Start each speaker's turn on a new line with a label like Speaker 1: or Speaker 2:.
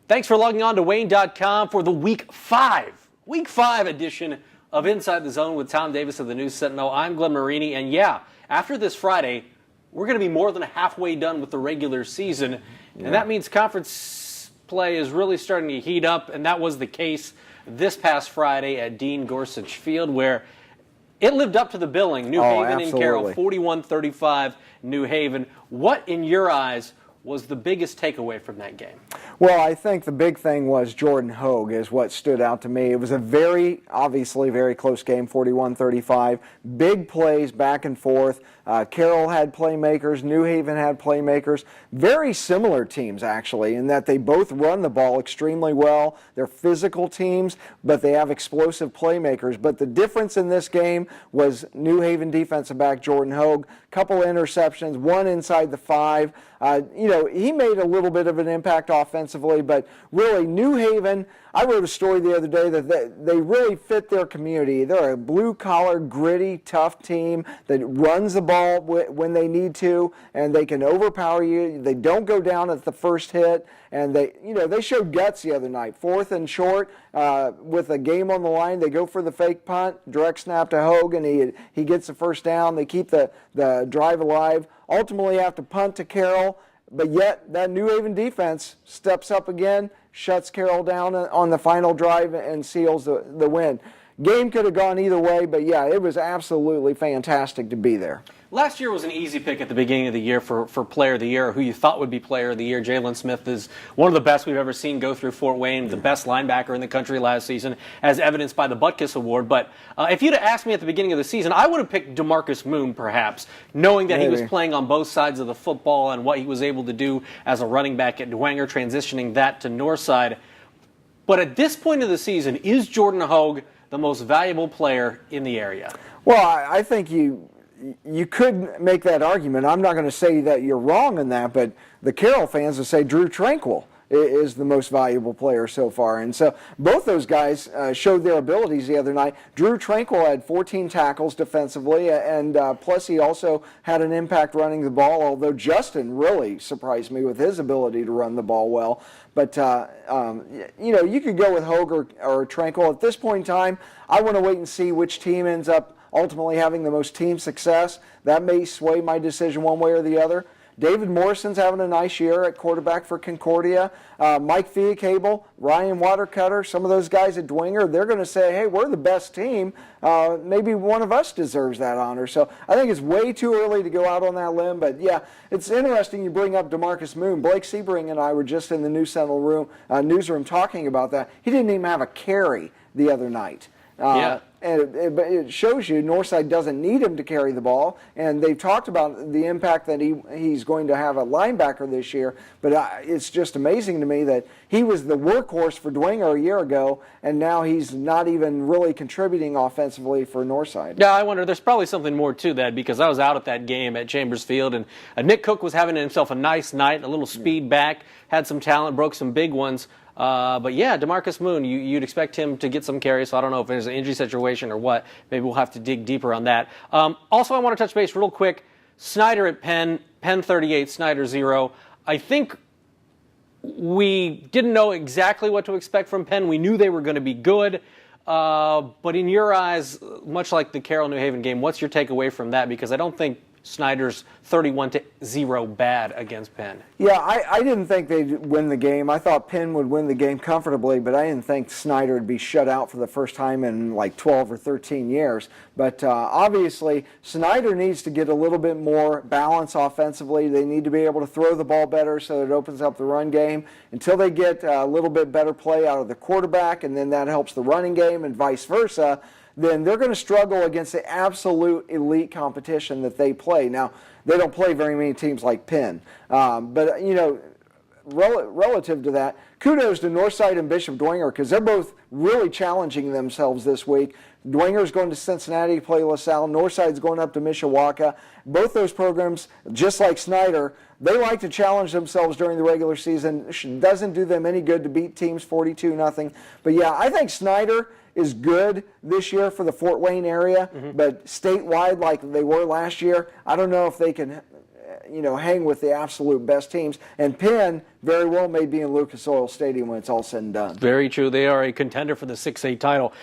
Speaker 1: Thanks for logging on to Wayne.com for the Week 5 edition of Inside the Zone with Tom Davis of the News Sentinel. I'm Glenn Marini, and yeah, after this Friday, we're going to be more than halfway done with the regular season, and that means conference play is really starting to heat up, and that was the case this past Friday at Dean Gorsuch Field, where it lived up to the billing. New Haven and Carroll, 41-35 New Haven. What, in your eyes, was the biggest takeaway from that game?
Speaker 2: Well, I think the big thing was Jordan Hogue is what stood out to me. It was a obviously very close game, 41-35. Big plays back and forth. Carroll had playmakers. New Haven had playmakers. Very similar teams, actually, in that they both run the ball extremely well. They're physical teams, but they have explosive playmakers. But the difference in this game was New Haven defensive back Jordan Hogue. Couple interceptions, one inside the 5. He made a little bit of an impact offensively, but really New Haven, I wrote a story the other day that they really fit their community. They're a blue-collar, gritty, tough team that runs the ball when they need to, and they can overpower you. They don't go down at the first hit, and they showed guts the other night. 4th and short, with a game on the line, they go for the fake punt, direct snap to Hogue, and he gets the first down. They keep the drive alive. Ultimately have to punt to Carroll, but yet that New Haven defense steps up again, shuts Carroll down on the final drive, and seals the win. Game could have gone either way, but yeah, it was absolutely fantastic to be there.
Speaker 1: Last year was an easy pick at the beginning of the year for Player of the Year, who you thought would be Player of the Year. Jalen Smith is one of the best we've ever seen go through Fort Wayne, the best linebacker in the country last season, as evidenced by the Butkus Award. But if you'd have asked me at the beginning of the season, I would have picked DeMarcus Moon, perhaps, knowing that he was playing on both sides of the football and what he was able to do as a running back at Dwenger, transitioning that to Northside. But at this point of the season, is Jordan Hogue the most valuable player in the area?
Speaker 2: Well, I think you could make that argument. I'm not going to say that you're wrong in that, but the Carroll fans will say Drew Tranquill is the most valuable player so far. And so both those guys showed their abilities the other night. Drew Tranquill had 14 tackles defensively, and plus he also had an impact running the ball, although Justin really surprised me with his ability to run the ball well. But, you could go with Hogue or Tranquill. At this point in time, I want to wait and see which team ends up ultimately having the most team success. That may sway my decision one way or the other. David Morrison's having a nice year at quarterback for Concordia. Mike Fiacable, Ryan Watercutter, some of those guys at Dwenger, they're going to say, hey, we're the best team. Maybe one of us deserves that honor. So I think it's way too early to go out on that limb. But, yeah, it's interesting you bring up DeMarcus Moon. Blake Sebring and I were just in the News Sentinel newsroom talking about that. He didn't even have a carry the other night. But it shows you Northside doesn't need him to carry the ball, and they've talked about the impact that he's going to have at linebacker this year, but it's just amazing to me that he was the workhorse for Dwenger a year ago, and now he's not even really contributing offensively for Northside.
Speaker 1: Yeah, I wonder, there's probably something more to that, because I was out at that game at Chambers Field, and Nick Cook was having himself a nice night, a little speed back, had some talent, broke some big ones. But yeah, DeMarcus Moon, you'd expect him to get some carries, so I don't know if there's an injury situation or what. Maybe we'll have to dig deeper on that. Also, I want to touch base real quick. Snyder at Penn 38, Snyder 0. I think we didn't know exactly what to expect from Penn. We knew they were going to be good. But in your eyes, much like the Carroll New Haven game, what's your takeaway from that? Because I don't think Snyder's 31-0 bad against Penn.
Speaker 2: Yeah, I didn't think they'd win the game. I thought Penn would win the game comfortably, but I didn't think Snyder would be shut out for the first time in like 12 or 13 years. But obviously, Snyder needs to get a little bit more balance offensively. They need to be able to throw the ball better so that it opens up the run game. Until they get a little bit better play out of the quarterback, and then that helps the running game and vice versa, then they're going to struggle against the absolute elite competition that they play. Now, they don't play very many teams like Penn. But, relative to that, kudos to Northside and Bishop Dwenger, because they're both really challenging themselves this week. Dwenger's going to Cincinnati to play LaSalle. Northside's going up to Mishawaka. Both those programs, just like Snyder, they like to challenge themselves during the regular season. It doesn't do them any good to beat teams 42-0. But, yeah, I think Snyder is good this year for the Fort Wayne area, but statewide like they were last year, I don't know if they can hang with the absolute best teams. And Penn very well may be in Lucas Oil Stadium when it's all said and done.
Speaker 1: Very true. They are a contender for the 6A title.